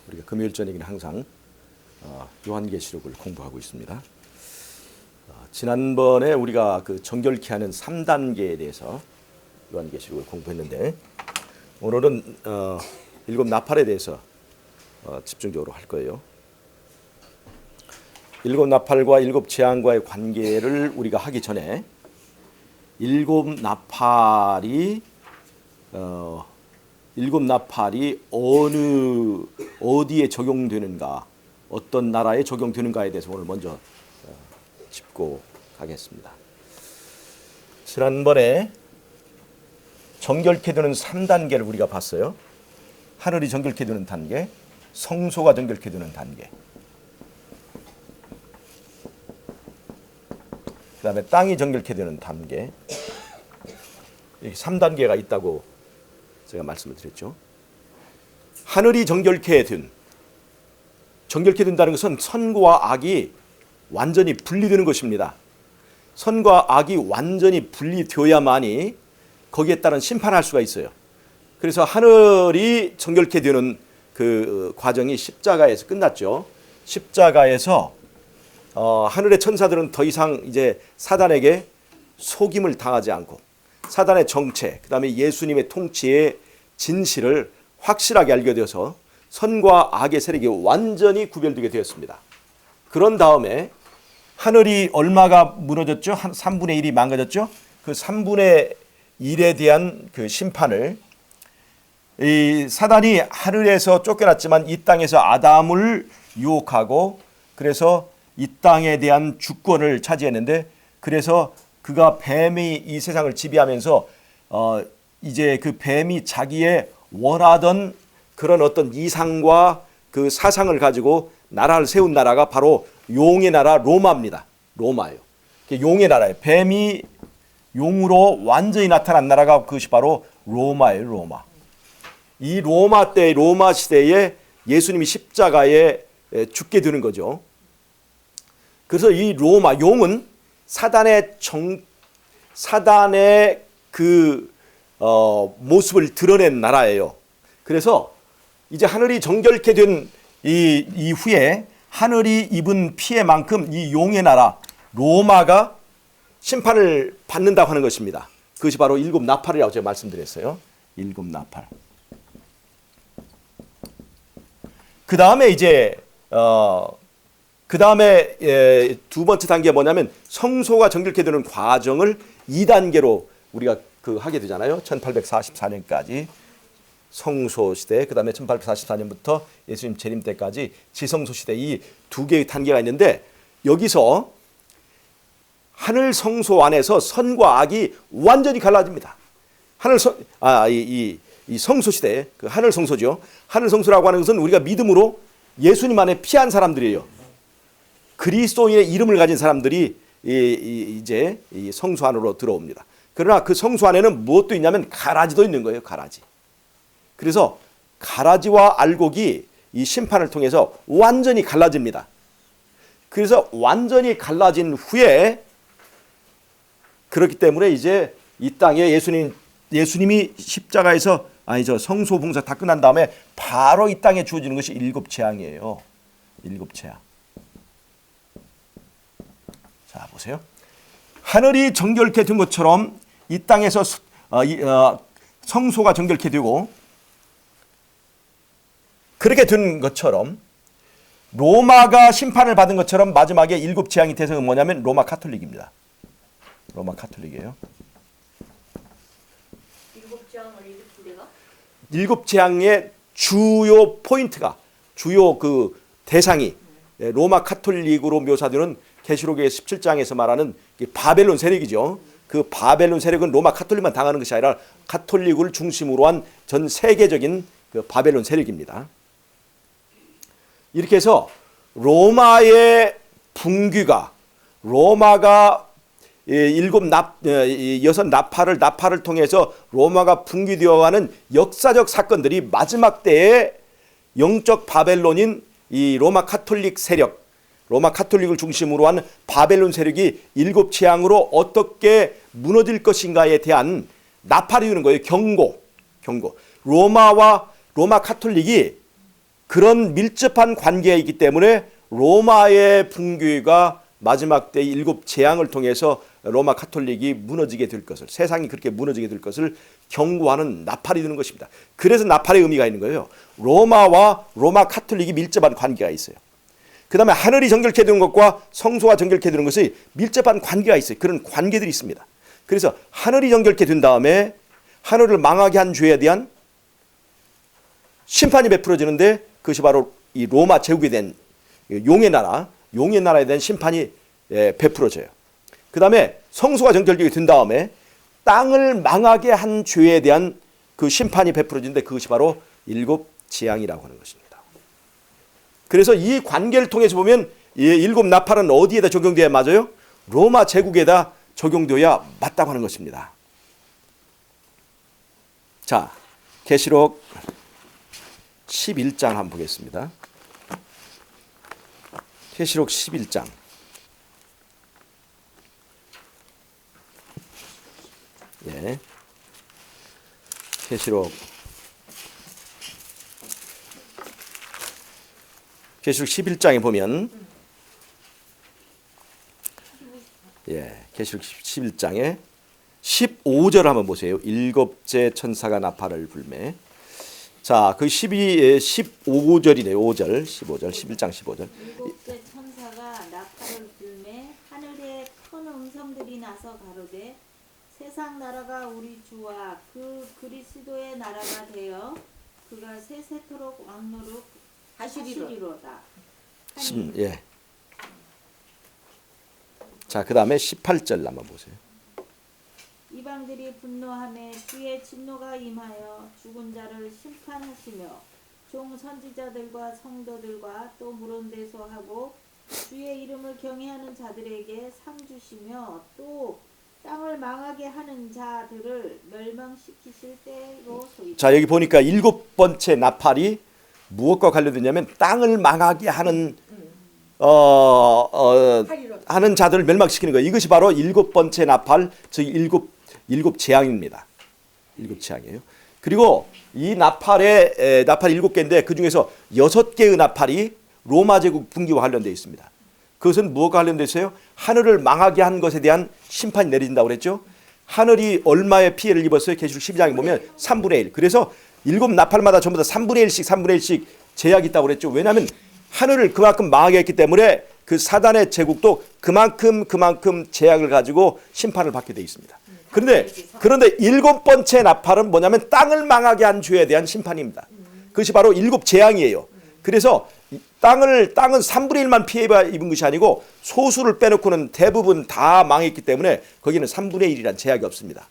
우리가 금요일 저녁에는 항상 요한계시록을 공부하고 있습니다. 지난번에 우리가 그 정결케 하는 3단계에 대해서 요한계시록을 공부했는데 오늘은 일곱 나팔에 대해서 집중적으로 할 거예요. 일곱 나팔과 일곱 재앙과의 관계를 우리가 하기 전에 일곱 나팔이 어디에 적용되는가, 어떤 나라에 적용되는가에 대해서 오늘 먼저 짚고 가겠습니다. 지난번에 정결케 되는 3단계를 우리가 봤어요. 하늘이 정결케 되는 단계, 성소가 정결케 되는 단계, 그 다음에 땅이 정결케 되는 단계, 이렇게 3단계가 있다고 제가 말씀을 드렸죠. 하늘이 정결케 된다는 것은 선과 악이 완전히 분리되는 것입니다. 선과 악이 완전히 분리되어야만이 거기에 따른 심판할 수가 있어요. 그래서 하늘이 정결케 되는 그 과정이 십자가에서 끝났죠. 십자가에서 하늘의 천사들은 더 이상 이제 사단에게 속임을 당하지 않고 사단의 정체, 그 다음에 예수님의 통치의 진실을 확실하게 알게 되어서 선과 악의 세력이 완전히 구별되게 되었습니다. 그런 다음에 하늘이 얼마가 무너졌죠? 한 3분의 1이 망가졌죠? 그 3분의 1에 대한 그 심판을 이 사단이 하늘에서 쫓겨났지만 이 땅에서 아담을 유혹하고 그래서 이 땅에 대한 주권을 차지했는데, 그래서 그가 뱀이 이 세상을 지배하면서 이제 그 뱀이 자기의 원하던 그런 어떤 이상과 그 사상을 가지고 나라를 세운 나라가 바로 용의 나라 로마입니다. 로마예요. 용의 나라예요. 뱀이 용으로 완전히 나타난 나라가 그것이 바로 로마예요. 로마. 이 로마 때, 로마 시대에 예수님이 십자가에 죽게 되는 거죠. 그래서 이 로마 용은 사단의 그 모습을 드러낸 나라예요. 그래서 이제 하늘이 정결케 된 이후에 하늘이 입은 피해만큼 이 용의 나라 로마가 심판을 받는다고 하는 것입니다. 그것이 바로 일곱 나팔이라고 제가 말씀드렸어요. 일곱 나팔. 그 다음에 이제 두 번째 단계가 뭐냐면 성소가 정결케 되는 과정을 2단계로 우리가 하게 되잖아요. 1844년까지 성소 시대, 그 다음에 1844년부터 예수님 재림 때까지 지성소 시대, 이 두 개의 단계가 있는데, 여기서 하늘 성소 안에서 선과 악이 완전히 갈라집니다. 이 성소 시대, 그 하늘 성소죠. 하늘 성소라고 하는 것은 우리가 믿음으로 예수님 안에 피한 사람들이에요. 그리스도인의 이름을 가진 사람들이 이제 이 성소 안으로 들어옵니다. 그러나 그 성소 안에는 무엇도 있냐면 가라지도 있는 거예요. 가라지. 그래서 가라지와 알곡이 이 심판을 통해서 완전히 갈라집니다. 그래서 완전히 갈라진 후에, 그렇기 때문에 이제 이 땅에 예수님이 십자가에서 성소 봉사 다 끝난 다음에 바로 이 땅에 주어지는 것이 일곱 재앙이에요. 일곱 재앙. 자, 보세요. 하늘이 정결케 된 것처럼 이 땅에서 성소가 정결케 되고, 그렇게 된 것처럼 로마가 심판을 받은 것처럼 마지막에 일곱 재앙의 대상은 뭐냐면 로마 카톨릭입니다. 로마 카톨릭이에요. 일곱 재앙의 주요 포인트가, 주요 그 대상이 로마 카톨릭으로 묘사되는 계시록의 17장에서 말하는 바벨론 세력이죠. 그 바벨론 세력은 로마 카톨릭만 당하는 것이 아니라 카톨릭을 중심으로 한 전 세계적인 그 바벨론 세력입니다. 이렇게 해서 로마의 붕괴가, 로마가 여섯 나팔을 통해서 로마가 붕괴되어가는 역사적 사건들이 마지막 때에 영적 바벨론인 이 로마 카톨릭 세력, 로마 카톨릭을 중심으로 한 바벨론 세력이 일곱 재앙으로 어떻게 무너질 것인가에 대한 나팔이 되는 거예요. 경고. 로마 카톨릭이 그런 밀접한 관계에 있기 때문에 로마의 붕괴가 마지막 때 일곱 재앙을 통해서 로마 카톨릭이 무너지게 될 것을, 세상이 그렇게 무너지게 될 것을 경고하는 나팔이 되는 것입니다. 그래서 나팔의 의미가 있는 거예요. 로마와 로마 카톨릭이 밀접한 관계가 있어요. 그 다음에 하늘이 정결케 되는 것과 성소가 정결케 되는 것이 밀접한 관계가 있어요. 그런 관계들이 있습니다. 그래서 하늘이 정결케 된 다음에 하늘을 망하게 한 죄에 대한 심판이 베풀어지는데, 그것이 바로 이 로마 제국에 대한 용의 나라에 대한 심판이 베풀어져요. 그 다음에 성소가 정결되게 된 다음에 땅을 망하게 한 죄에 대한 그 심판이 베풀어지는데, 그것이 바로 일곱 재앙이라고 하는 것입니다. 그래서 이 관계를 통해서 보면 이 일곱 나팔은 어디에다 적용돼야 맞아요? 로마 제국에다 적용되어야 맞다고 하는 것입니다. 자, 계시록 11장 한번 보겠습니다. 계시록 11장. 예. 계시록 11장에 보면, 예, 계시록 11장에 15절 한번 보세요. 일곱째 천사가 나팔을 불매. 자, 그 15절이네요. 5절, 15절, 11장 15절. 일곱째 천사가 나팔을 불매 하늘에 큰 음성들이 나서 가로되 세상 나라가 우리 주와 그 그리스도의 나라가 되어 그가 세세토록 왕노릇 하시리로다. 예. 자, 그 다음에 18절 한번 보세요. 이방들이 분노하며 주의 진노가 임하여 죽은 자를 심판하시며 종 선지자들과 성도들과 또 물온대소하고 주의 이름을 경외하는 자들에게 상 주시며 또 땅을 망하게 하는 자들을 멸망시키실 때로 소이다. 자, 여기 보니까 일곱 번째 나팔이 무엇과 관련되냐면 땅을 망하게 하는 하는 자들을 멸망시키는 거예요. 이것이 바로 일곱 번째 나팔, 즉 일곱 재앙입니다. 일곱 재앙이에요. 그리고 이 나팔의 나팔 7개인데 그 중에서 6개의 나팔이 로마 제국 붕괴와 관련되어 있습니다. 그것은 무엇과 관련되어 있어요? 하늘을 망하게 한 것에 대한 심판이 내려진다고 그랬죠. 하늘이 얼마의 피해를 입었어요? 계시록 12장에 보면 3분의 1. 그래서 일곱 나팔마다 전부 다 3분의 1씩 제약이 있다고 그랬죠. 왜냐하면 하늘을 그만큼 망하게 했기 때문에 그 사단의 제국도 그만큼 제약을 가지고 심판을 받게 되어 있습니다. 그런데 일곱 번째 나팔은 뭐냐면 땅을 망하게 한 죄에 대한 심판입니다. 그것이 바로 일곱 재앙이에요. 그래서 땅은 3분의 1만 피해 입은 것이 아니고 소수를 빼놓고는 대부분 다 망했기 때문에 거기는 3분의 1이란 제약이 없습니다.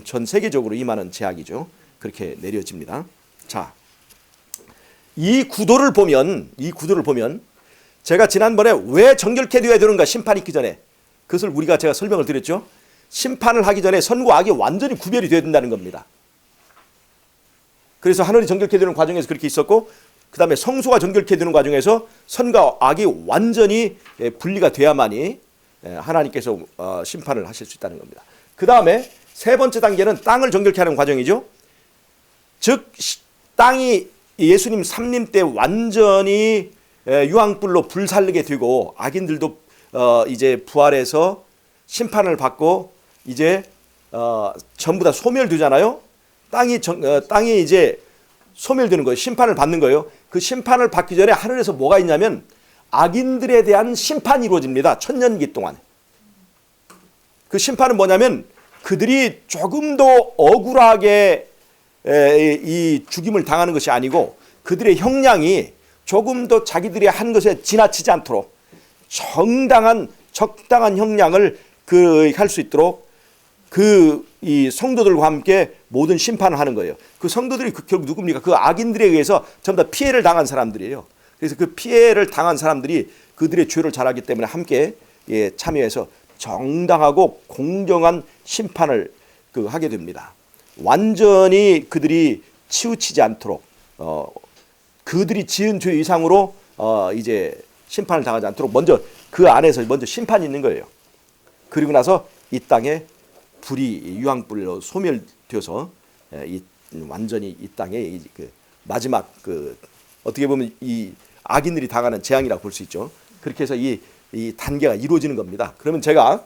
전 세계적으로 임하는 제약이죠. 그렇게 내려집니다. 자, 이 구도를 보면 제가 지난번에 왜 정결케 되어야 되는가, 심판이 있기 전에 그것을 제가 설명을 드렸죠. 심판을 하기 전에 선과 악이 완전히 구별이 되어야 된다는 겁니다. 그래서 하늘이 정결케 되는 과정에서 그렇게 있었고, 그 다음에 성소가 정결케 되는 과정에서 선과 악이 완전히 분리가 돼야만이 하나님께서 심판을 하실 수 있다는 겁니다. 그 다음에 세 번째 단계는 땅을 정결케 하는 과정이죠. 즉 땅이 예수님 삼림 때 완전히 유황불로 불살르게 되고 악인들도 이제 부활해서 심판을 받고 이제 전부 다 소멸되잖아요. 땅이 이제 소멸되는 거예요. 심판을 받는 거예요. 그 심판을 받기 전에 하늘에서 뭐가 있냐면 악인들에 대한 심판이 이루어집니다. 천년기 동안. 그 심판은 뭐냐면 그들이 조금 더 억울하게 이 죽임을 당하는 것이 아니고 그들의 형량이 조금 더 자기들이 한 것에 지나치지 않도록 적당한 형량을 할 수 있도록 이 성도들과 함께 모든 심판을 하는 거예요. 그 성도들이 결국 누굽니까? 그 악인들에 의해서 전부 다 피해를 당한 사람들이에요. 그래서 그 피해를 당한 사람들이 그들의 죄를 잘 알기 때문에 함께 참여해서 정당하고 공정한 심판을 하게 됩니다. 완전히 그들이 치우치지 않도록 그들이 지은 죄 이상으로 이제 심판을 당하지 않도록 먼저 그 안에서 심판이 있는 거예요. 그리고 나서 이 땅에 불이 유황불로 소멸되어서 완전히 이 땅에 마지막 어떻게 보면 이 악인들이 당하는 재앙이라고 볼 수 있죠. 그렇게 해서 이 단계가 이루어지는 겁니다. 그러면 제가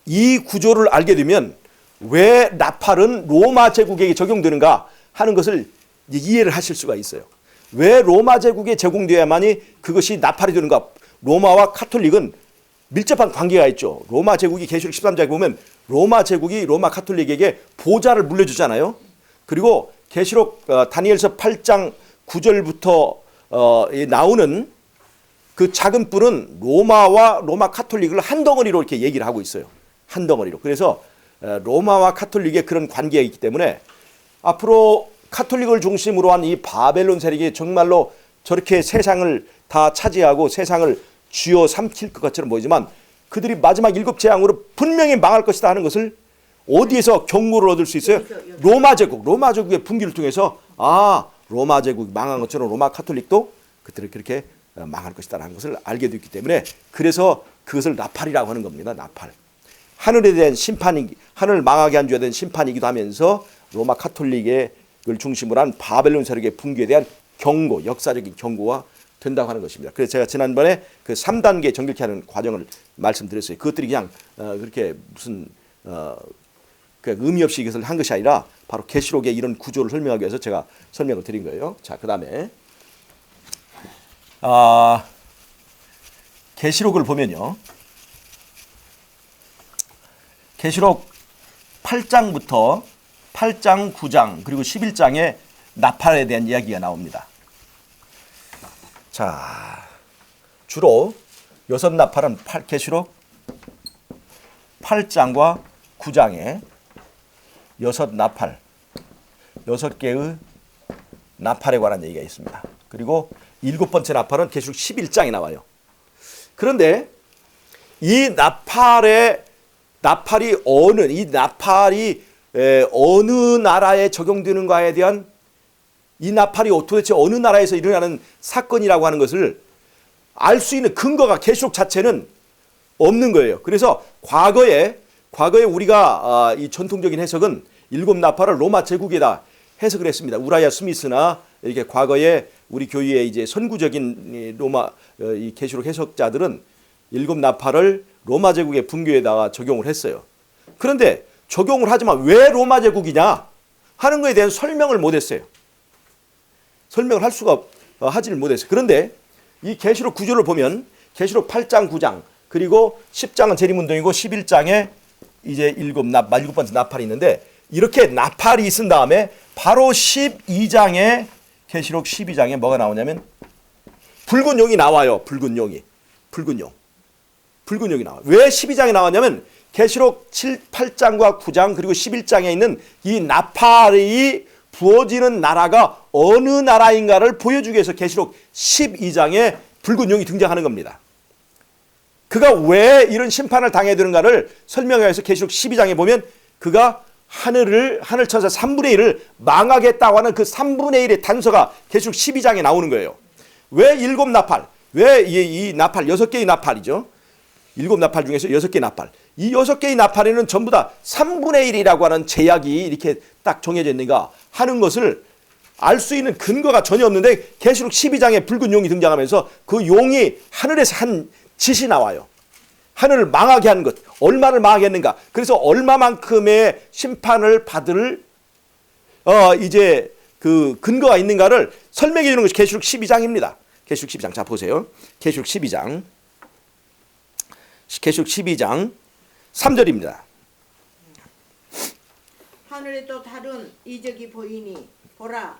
이 구조를 알게 되면 왜 나팔은 로마 제국에게 적용되는가 하는 것을 이해를 하실 수가 있어요. 왜 로마 제국에 제공되어야만이 그것이 나팔이 되는가? 로마와 카톨릭은 밀접한 관계가 있죠. 로마 제국이 계시록 13장에 보면 로마 제국이 로마 카톨릭에게 보좌를 물려주잖아요. 그리고 계시록 다니엘서 8장 9절부터 나오는 그 작은 뿔은 로마와 로마 카톨릭을 한 덩어리로 이렇게 얘기를 하고 있어요. 한 덩어리로. 그래서 로마와 카톨릭의 그런 관계가 있기 때문에 앞으로 카톨릭을 중심으로 한 이 바벨론 세력이 정말로 저렇게 세상을 다 차지하고 세상을 쥐어 삼킬 것 같처럼 보이지만 그들이 마지막 일곱 재앙으로 분명히 망할 것이다 하는 것을 어디에서 경고를 얻을 수 있어요? 로마 제국의 분기를 통해서 로마 제국이 망한 것처럼 로마 카톨릭도 그들이 그렇게 망할 것이다라는 것을 알게 됐기 때문에 그래서 그것을 나팔이라고 하는 겁니다. 나팔. 하늘에 대한 심판이 하늘을 망하게 한 죄에 대한 심판이기도 하면서 로마 카톨릭을 중심으로 한 바벨론 세력의 붕괴에 대한 경고, 역사적인 경고가 된다고 하는 것입니다. 그래서 제가 지난번에 그 3단계 정결케 하는 과정을 말씀드렸어요. 그것들이 그냥 그렇게 무슨 그 의미 없이 이것을 한 것이 아니라 바로 계시록의 이런 구조를 설명하기 위해서 제가 설명을 드린 거예요. 자, 그다음에 계시록을 보면요. 계시록 8장부터 8장, 9장 그리고 11장에 나팔에 대한 이야기가 나옵니다. 자, 주로 여섯 나팔은 계시록 8장과 9장에 여섯 나팔, 여섯 개의 나팔에 관한 얘기가 있습니다. 그리고 일곱 번째 나팔은 계시록 11장에 나와요. 그런데 이 나팔이 어느 나라에 적용되는가에 대한 이 나팔이 도대체 어느 나라에서 일어나는 사건이라고 하는 것을 알 수 있는 근거가 계시록 자체는 없는 거예요. 그래서 과거에 우리가 이 전통적인 해석은 일곱 나팔을 로마 제국에다 해석을 했습니다. 우라야 스미스나 이렇게 과거에 우리 교회의 이제 선구적인 로마 이 계시록 해석자들은 일곱 나팔을 로마 제국의 붕괴에다가 적용을 했어요. 그런데 적용을 하지만 왜 로마 제국이냐 하는 것에 대한 설명을 못했어요. 설명을 할 수가 하지를 못했어요. 그런데 이 계시록 구조를 보면 계시록 8장, 9장 그리고 10장은 재림운동이고 11장에 이제 일곱 번째 나팔이 있는데 이렇게 나팔이 있은 다음에 바로 12장에 계시록 12장에 뭐가 나오냐면 붉은 용이 나와요. 붉은 용이 나와요. 왜 12장에 나왔냐면 계시록 8장과 9장 그리고 11장에 있는 이 나팔이 부어지는 나라가 어느 나라인가를 보여주기 위해서 계시록 12장에 붉은 용이 등장하는 겁니다. 그가 왜 이런 심판을 당해야 되는가를 설명하기 위해서 계시록 12장에 보면 그가 하늘 천사 3분의 1을 망하겠다고 하는 그 3분의 1의 단서가 계시록 12장에 나오는 거예요. 왜 일곱 나팔? 왜 이 나팔 6개의 나팔이죠? 일곱 나팔 중에서 6개의 나팔. 이 6개의 나팔에는 전부 다 3분의 1이라고 하는 제약이 이렇게 딱 정해져 있는가 하는 것을 알 수 있는 근거가 전혀 없는데 계시록 12장에 붉은 용이 등장하면서 그 용이 하늘에서 한 짓이 나와요. 하늘을 망하게 하는 것. 얼마를 망하게 했는가. 그래서 얼마만큼의 심판을 받을 이제 그 근거가 있는가를 설명해 주는 것이 계시록 12장입니다. 계시록 12장. 자, 보세요. 계시록 12장 3절입니다. 하늘에 또 다른 이적이 보이니 보라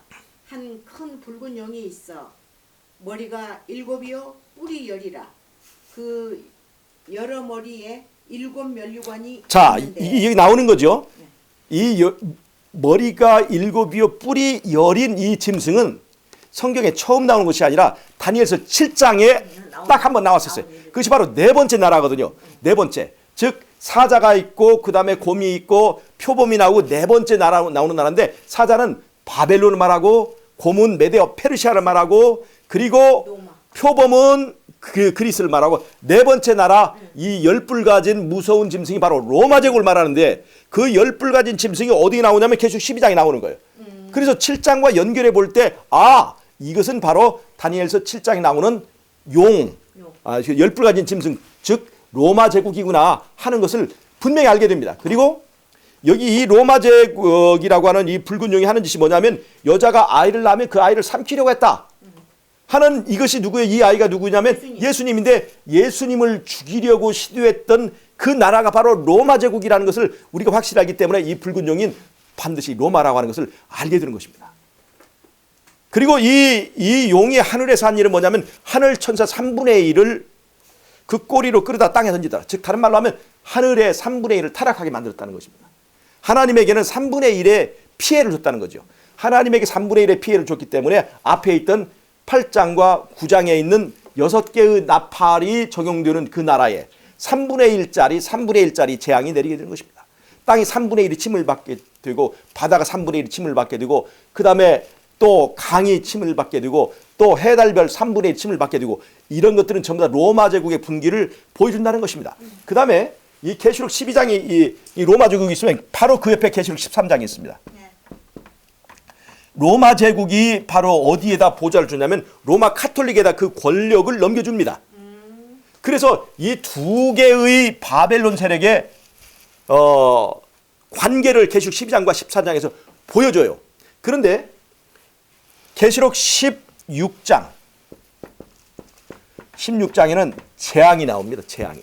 한 큰 붉은 용이 있어 머리가 7이요 뿔이 10이라 그 여러 머리에 7 면류관이 자, 있는데 여기 나오는 거죠. 머리가 7이요 뿔이 10인 이 짐승은 성경에 처음 나오는 것이 아니라 다니엘서 7장에 딱 한 번 나왔었어요. 그것이 바로 네 번째 나라거든요. 네 번째. 즉 사자가 있고 그 다음에 곰이 있고 표범이 나오고 네 번째 나라 나오는 나라인데 사자는 바벨론을 말하고 곰은 메데어 페르시아를 말하고 그리고 표범은 그리스를 말하고 네 번째 나라 이 10뿔 가진 무서운 짐승이 바로 로마 제국을 말하는데 그 10뿔 가진 짐승이 어디 나오냐면 계시록 12장에 나오는 거예요. 그래서 7장과 연결해 볼 때 이것은 바로 다니엘서 7장에 나오는 용, 열불 가진 짐승, 즉 로마 제국이구나 하는 것을 분명히 알게 됩니다. 그리고 여기 이 로마 제국이라고 하는 이 붉은 용이 하는 짓이 뭐냐면 여자가 아이를 낳으면 그 아이를 삼키려고 했다 하는, 이것이 누구예요? 이 아이가 누구냐면 예수님인데, 예수님을 죽이려고 시도했던 그 나라가 바로 로마 제국이라는 것을 우리가 확실히 알기 때문에 이 붉은 용인 반드시 로마라고 하는 것을 알게 되는 것입니다. 그리고 이 용이 하늘에서 한 일은 뭐냐면 하늘 천사 3분의 1을 그 꼬리로 끌어다 땅에 던지다. 즉 다른 말로 하면 하늘의 3분의 1을 타락하게 만들었다는 것입니다. 하나님에게는 3분의 1의 피해를 줬다는 거죠. 하나님에게 3분의 1의 피해를 줬기 때문에 앞에 있던 8장과 9장에 있는 6개의 나팔이 적용되는 그 나라에 3분의 1짜리 재앙이 내리게 되는 것입니다. 땅이 3분의 1이 침을 받게 되고, 바다가 3분의 1이 침을 받게 되고, 그 다음에 또 강이 침을 받게 되고, 또 해달별 3분의 1 침을 받게 되고, 이런 것들은 전부 다 로마 제국의 분기를 보여준다는 것입니다. 그 다음에 이 계시록 12장이 이 로마 제국이 있으면 바로 그 옆에 계시록 13장이 있습니다. 로마 제국이 바로 어디에다 보좌를 주냐면 로마 카톨릭에다 그 권력을 넘겨줍니다. 그래서 이 두 개의 바벨론 세력의 관계를 계시록 12장과 14장에서 보여줘요. 그런데 계시록 16장에는 재앙이 나옵니다. 재앙이.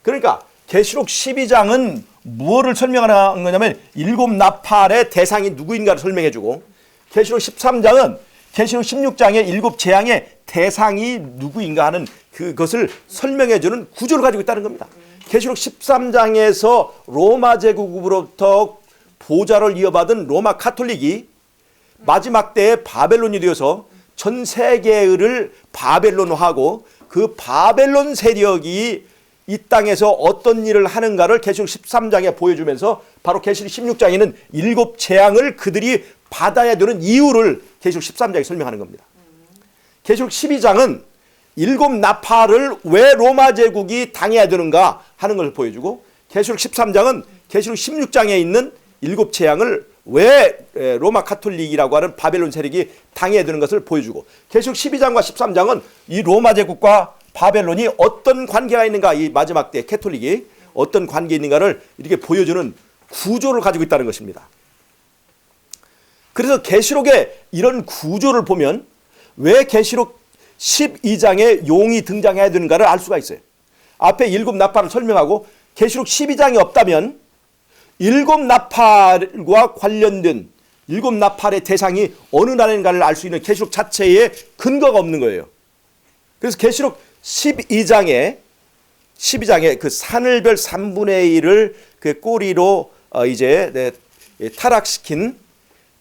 그러니까 계시록 12장은 무엇을 설명하는 거냐면 일곱 나팔의 대상이 누구인가를 설명해주고, 계시록 13장은 계시록 16장의 일곱 재앙의 대상이 누구인가 하는 그것을 설명해주는 구조를 가지고 있다는 겁니다. 계시록 13장에서 로마 제국으로부터 보좌를 이어받은 로마 카톨릭이 마지막 때에 바벨론이 되어서 전 세계를 바벨론화하고, 그 바벨론 세력이 이 땅에서 어떤 일을 하는가를 계시록 13장에 보여주면서 바로 계시록 16장에는 일곱 재앙을 그들이 받아야 되는 이유를 계시록 13장에 설명하는 겁니다. 계시록 12장은 일곱 나팔을 왜 로마 제국이 당해야 되는가 하는 것을 보여주고, 계시록 13장은 계시록 16장에 있는 일곱 재앙을 왜 로마 카톨릭이라고 하는 바벨론 세력이 당해야 되는 것을 보여주고, 계시록 12장과 13장은 이 로마 제국과 바벨론이 어떤 관계가 있는가, 이 마지막 때 캐톨릭이 어떤 관계가 있는가를 이렇게 보여주는 구조를 가지고 있다는 것입니다. 그래서 계시록의 이런 구조를 보면 왜 계시록 12장에 용이 등장해야 되는가를 알 수가 있어요. 앞에 일곱 나팔을 설명하고 계시록 12장이 없다면 일곱 나팔과 관련된 일곱 나팔의 대상이 어느 나라인가를 알 수 있는 계시록 자체에 근거가 없는 거예요. 그래서 계시록 12장에 그 산을별 3분의 1을 그 꼬리로 이제 타락시킨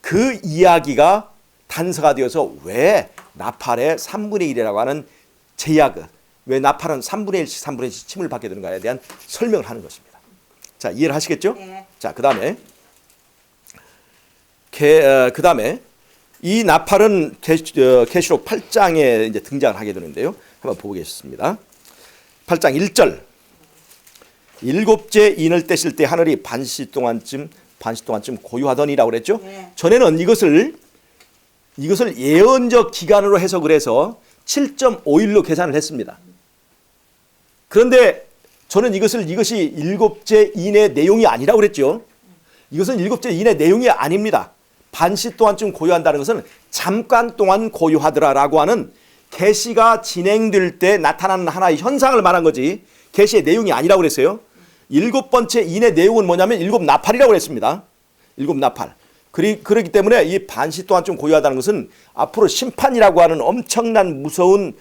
그 이야기가 단서가 되어서 왜 나팔의 3분의 1이라고 하는 제약, 왜 나팔은 3분의 1씩 3분의 1씩 침을 받게 되는가에 대한 설명을 하는 것입니다. 자, 이해를 하시겠죠? 네. 자, 그다음에 이 나팔은 계시록 8장에 이제 등장을 하게 되는데요. 한번 보겠습니다. 8장 1절. 일곱째 인을 떼실 때 하늘이 반시 동안쯤 고요하더니라고 그랬죠. 네. 전에는 이것을 예언적 기간으로 해석을 해서 7.5일로 계산을 했습니다. 그런데 저는 이것이 일곱째 인의 내용이 아니라고 그랬죠. 이것은 일곱째 인의 내용이 아닙니다. 반시 동안쯤 고요한다는 것은 잠깐 동안 고요하더라라고 하는 계시가 진행될 때 나타나는 하나의 현상을 말한 거지, 계시의 내용이 아니라고 그랬어요. 일곱 번째 인의 내용은 뭐냐면 일곱 나팔이라고 그랬습니다. 일곱 나팔. 그렇기 때문에 이 반시 동안쯤 고요하다는 것은 앞으로 심판이라고 하는 엄청난 무서운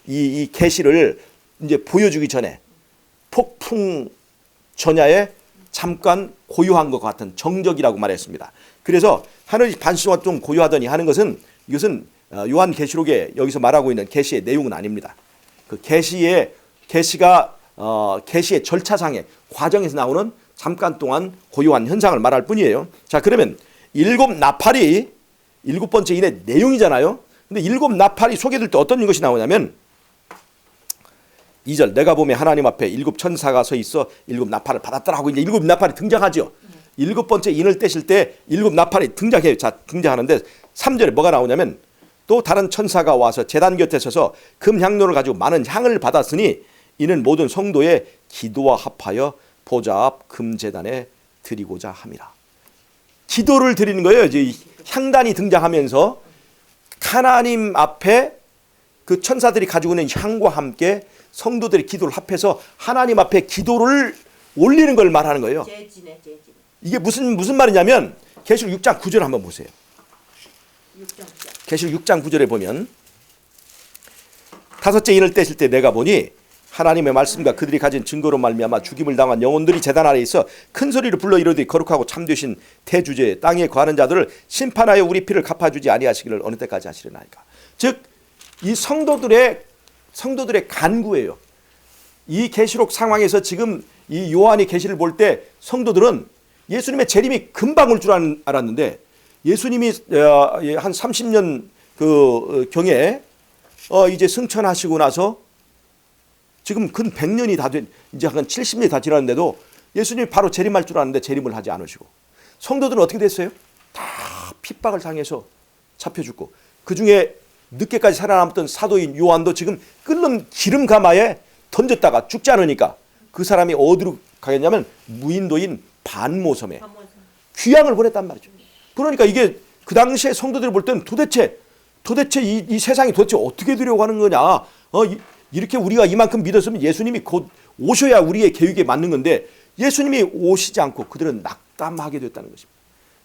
이 계시를 이제 보여주기 전에 폭풍 전야에 잠깐 고요한 것 같은 정적이라고 말했습니다. 그래서 하늘이 반시 동안 좀 고요하더니 하는 것은, 이것은 요한 계시록에 여기서 말하고 있는 계시의 내용은 아닙니다. 그 계시의 절차상의 과정에서 나오는 잠깐 동안 고요한 현상을 말할 뿐이에요. 자, 그러면 일곱 나팔이 일곱 번째 인의 내용이잖아요. 근데 일곱 나팔이 소개될 때 어떤 것이 나오냐면 2절, 내가 보매 하나님 앞에 일곱 천사가 서 있어 일곱 나팔을 받았더라 하고 이제 일곱 나팔이 등장하죠. 일곱 번째 인을 떼실 때 일곱 나팔이 등장해요. 자, 등장하는데 3절에 뭐가 나오냐면 또 다른 천사가 와서 제단 곁에 서서 금향로를 가지고 많은 향을 받았으니 이는 모든 성도의 기도와 합하여 보좌 앞 금제단에 드리고자 함이라. 기도를 드리는 거예요. 이제 향단이 등장하면서 하나님 앞에 그 천사들이 가지고 있는 향과 함께 성도들의 기도를 합해서 하나님 앞에 기도를 올리는 걸 말하는 거예요. 재지네. 이게 무슨 말이냐면 계시록 6장 9절 한번 보세요. 6장. 계시록 6장 9절에 보면 다섯째 인을 떼실 때 내가 보니 하나님의 말씀과 그들이 가진 증거로 말미암아 죽임을 당한 영혼들이 제단 아래 있어 큰 소리로 불러 이르되 거룩하고 참되신 대주제 땅에 거하는 자들을 심판하여 우리 피를 갚아주지 아니하시기를 어느 때까지 하시려나이까. 즉 이 성도들의 간구예요. 이 계시록 상황에서 지금 이 요한이 계시를 볼 때 성도들은 예수님의 재림이 금방 올 줄 알았는데 예수님이 한 30년 그 경에 이제 승천하시고 나서 지금 근 100년이 다 된, 이제 한 70년이 다 지났는데도 예수님이 바로 재림할 줄 알았는데 재림을 하지 않으시고 성도들은 어떻게 됐어요? 다 핍박을 당해서 잡혀 죽고 그 중에 늦게까지 살아남았던 사도인 요한도 지금 끓는 기름 가마에 던졌다가 죽지 않으니까 그 사람이 어디로 가겠냐면 무인도인 반모섬에 귀향을 보냈단 말이죠. 그러니까 이게 그 당시에 성도들이 볼 때는 도대체 이 세상이 도대체 어떻게 되려고 거냐. 이렇게 우리가 이만큼 믿었으면 예수님이 곧 오셔야 우리의 계획에 맞는 건데 예수님이 오시지 않고 그들은 낙담하게 됐다는 것입니다.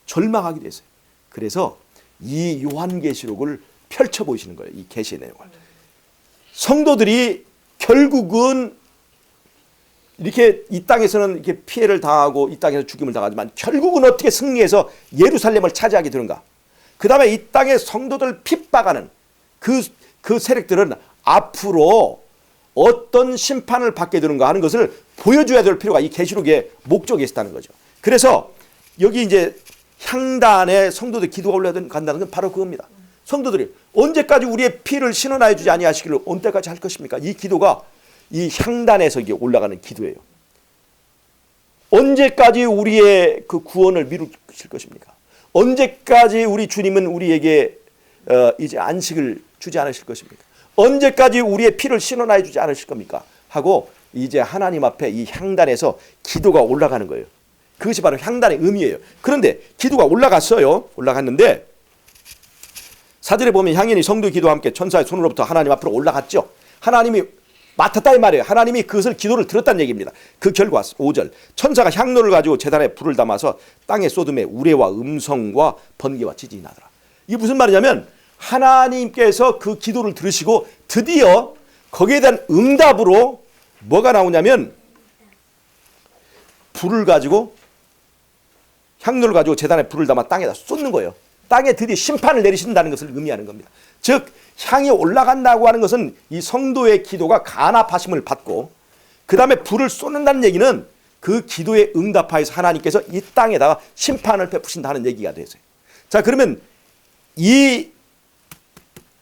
절망하게 됐어요. 그래서 이 요한계시록을 펼쳐 보이시는 거예요. 이 계시의 내용을. 성도들이 결국은 이렇게 이 땅에서는 이렇게 피해를 당하고 이 땅에서 죽임을 당하지만 결국은 어떻게 승리해서 예루살렘을 차지하게 되는가. 그 다음에 이 땅의 성도들 핍박하는 그 세력들은 앞으로 어떤 심판을 받게 되는가 하는 것을 보여줘야 될 필요가 이 계시록의 목적에 있다는 거죠. 그래서 여기 이제 향단에 성도들 기도가 올라간다는 건 바로 그겁니다. 성도들이 언제까지 우리의 피를 신원하여 주지 아니하시기를 언제까지 할 것입니까? 이 기도가 이 향단에서 이게 올라가는 기도예요. 언제까지 우리의 그 구원을 미루실 것입니까? 언제까지 우리 주님은 우리에게 이제 안식을 주지 않으실 것입니까? 언제까지 우리의 피를 신원하여 주지 않으실 겁니까? 하고 이제 하나님 앞에 이 향단에서 기도가 올라가는 거예요. 그것이 바로 향단의 의미예요. 그런데 기도가 올라갔어요. 올라갔는데 사절에 보면 향연이 성도 기도와 함께 천사의 손으로부터 하나님 앞으로 올라갔죠. 하나님이 맡았다 이 말이에요. 하나님이 그것을 기도를 들었다는 얘기입니다. 그 결과 5절 천사가 향로를 가지고 제단에 불을 담아서 땅에 쏟음에 우레와 음성과 번개와 지진이 나더라. 이게 무슨 말이냐면 하나님께서 그 기도를 들으시고 드디어 거기에 대한 응답으로 뭐가 나오냐면 불을 가지고 향로를 가지고 제단에 불을 담아 땅에다 쏟는 거예요. 땅에 드디어 심판을 내리신다는 것을 의미하는 겁니다. 즉 향이 올라간다고 하는 것은 이 성도의 기도가 간합하심을 받고 그 다음에 불을 쏟는다는 얘기는 그 기도에 응답하여서 하나님께서 이 땅에다가 심판을 베푸신다는 얘기가 되세요. 자, 그러면 이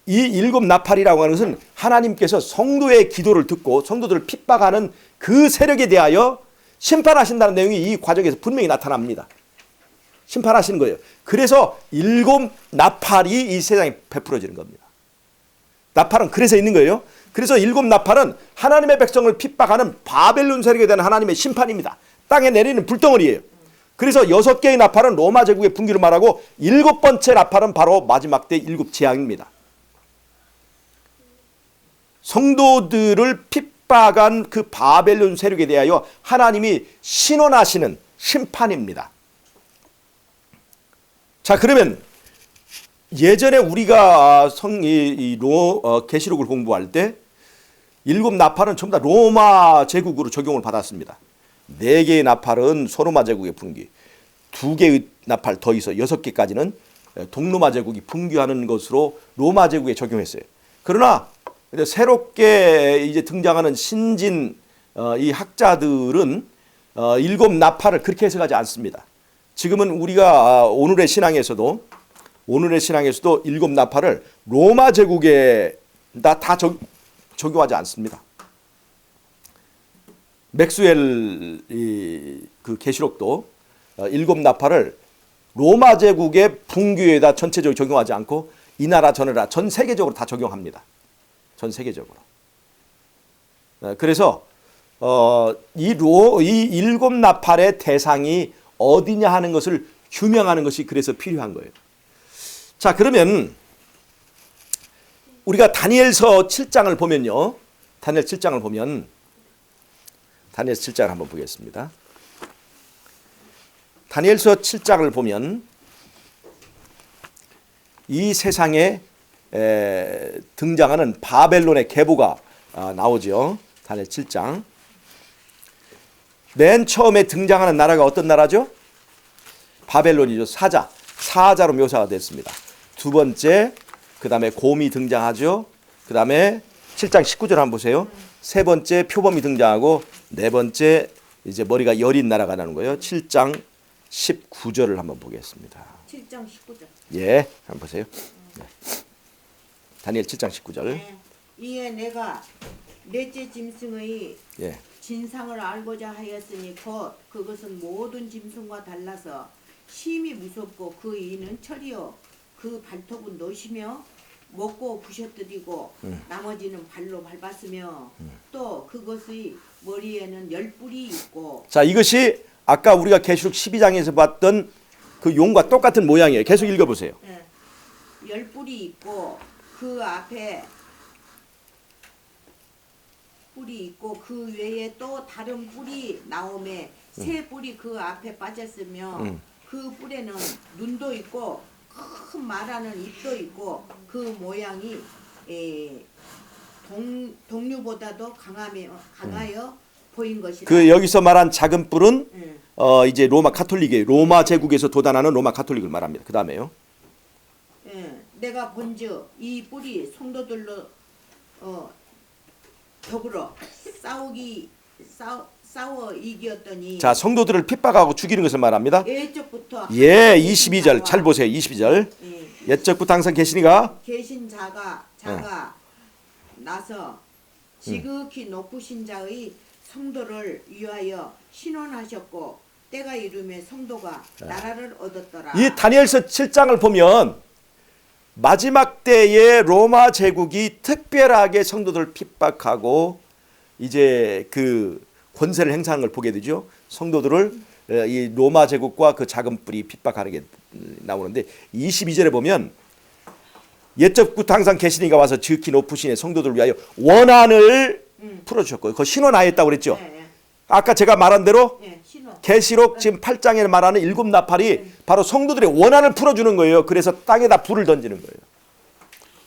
일곱 나팔이라고 하는 것은 하나님께서 성도의 기도를 듣고 성도들을 핍박하는 그 세력에 대하여 심판하신다는 내용이 이 과정에서 분명히 나타납니다. 심판하시는 거예요. 그래서 일곱 나팔이 이 세상에 베풀어지는 겁니다. 나팔은 그래서 있는 거예요. 그래서 일곱 나팔은 하나님의 백성을 핍박하는 바벨론 세력에 대한 하나님의 심판입니다. 땅에 내리는 불덩어리예요. 그래서 6개의 나팔은 로마 제국의 분기를 말하고 7번째 나팔은 바로 마지막 때 일곱 재앙입니다. 성도들을 핍박한 그 바벨론 세력에 대하여 하나님이 신원하시는 심판입니다. 자, 그러면 예전에 우리가 계시록을 공부할 때 일곱 나팔은 전부 다 로마 제국으로 적용을 받았습니다. 4개의 나팔은 소로마 제국의 분기, 2개의 나팔 더 있어 6개까지는 동로마 제국이 분기하는 것으로 로마 제국에 적용했어요. 그러나 새롭게 이제 등장하는 신진 이 학자들은 일곱 나팔을 그렇게 해석하지 않습니다. 지금은 우리가 오늘의 신앙에서도 일곱 나팔을 로마 제국에 다 적용하지 않습니다. 맥스웰 그 계시록도 일곱 나팔을 로마 제국의 분규에다 전체적으로 적용하지 않고 이 나라 저 나라 전 세계적으로 다 적용합니다. 전 세계적으로. 그래서 이 일곱 나팔의 대상이 어디냐 하는 것을 규명하는 것이 그래서 필요한 거예요. 자, 그러면 우리가 다니엘서 7장을 보면요. 다니엘 7장을 보면 다니엘 7장을 한번 보겠습니다. 다니엘서 7장을 보면 이 세상에 등장하는 바벨론의 계보가 나오죠. 다니엘 7장. 맨 처음에 등장하는 나라가 어떤 나라죠? 바벨론이죠. 사자로 묘사가 됐습니다. 두 번째, 그 다음에 곰이 등장하죠. 그 다음에 7장 19절 한번 보세요. 세 번째 표범이 등장하고 네 번째 이제 머리가 여린 나라가 나오는 거예요. 7장 19절을 한번 보겠습니다. 7장 19절. 예, 한번 보세요. 네. 다니엘 7장 19절. 네. 이에 내가 넷째 짐승의 예. 진상을 알고자 하였으니 곧 그것은 모든 짐승과 달라서 심히 무섭고 그 이는 철이요 그 발톱은 노시며 먹고 부셔뜨리고 나머지는 발로 밟았으며 또 그것의 머리에는 10뿔이 있고. 자, 이것이 아까 우리가 계시록 12장에서 봤던 그 용과 똑같은 모양이에요. 계속 읽어보세요. 네. 10뿔이 있고 그 앞에 뿔이 있고 그 외에 또 다른 뿔이 나오매 세 뿔이 그 앞에 빠졌으며 그 뿔에는 눈도 있고 큰 말하는 입도 있고 그 모양이 동류보다도 강하여 보인 것이다. 그 여기서 말한 작은 뿔은 예. 이제 로마 카톨릭이에요. 로마 제국에서 도단하는 로마 카톨릭을 말합니다. 그 다음에요. 예. 내가 본즉 이 뿔이 성도들로 더불어 싸워 이겼더니. 자, 성도들을 핍박하고 죽이는 것을 말합니다. 예적부터. 예, 22절 잘 보세요. 22절. 예. 옛적부터 항상 계시니가 계신 자가 나서 지극히 높으신 자의 성도를 위하여 신원하셨고 때가 이르매 성도가 나라를 얻었더라. 이 다니엘서 7장을 보면 마지막 때에 로마 제국이 특별하게 성도들을 핍박하고 이제 그 권세를 행사하는 걸 보게 되죠. 성도들을 이 로마 제국과 그 작은 뿔이 핍박하는 게 나오는데 22절에 보면 옛적부터 항상 계시니가 와서 지극히 높으신 성도들을 위하여 원한을 풀어주셨고 그 신원하였다고 그랬죠. 예, 예. 아까 제가 말한 대로 예, 신원. 계시록 지금 8장에 말하는 일곱 나팔이 바로 성도들의 원한을 풀어주는 거예요. 그래서 땅에다 불을 던지는 거예요.